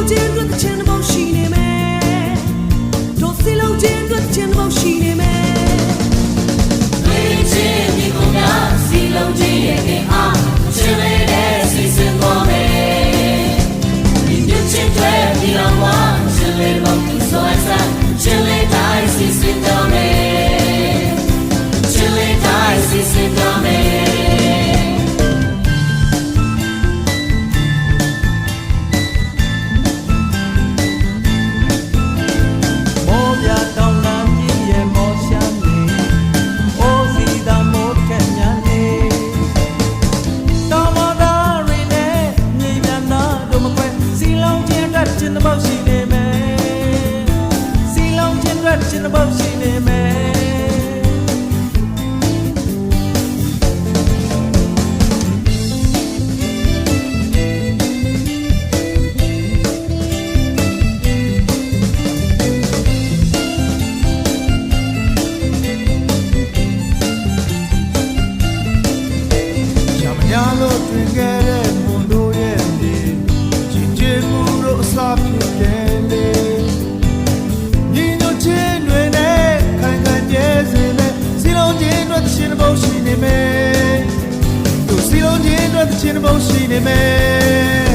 ချင်းတို့ချင်ဖို့ရှိနေမယ်တို့စီလုံးချင်းတို့ချင်ဖို့ရှိနေမယ်တွေးချင်းဒီကုန်များစီလုံးချင်းရဲ့ခင်အားချင်လေတဲ့စီစဉ်ပေါ်မယ်ဒီမြစ်ချင်းတွေဒီအောင်ဝါချင်လေတော့သူဆိုအစချင်လေတိုင်းစီစဉ်တော်မယ်ချင်လေတိုင်းစီစဉ်တော်မယ်in the boat, she name me. See long chin red in the boat, she name me. Yamanyalo twingere mundo yendi Jinjimuro sapitele Nino chinwe ne Kanganyezele Silong jinwa tchinabo shinime Tu silong jinwa tchinabo shinime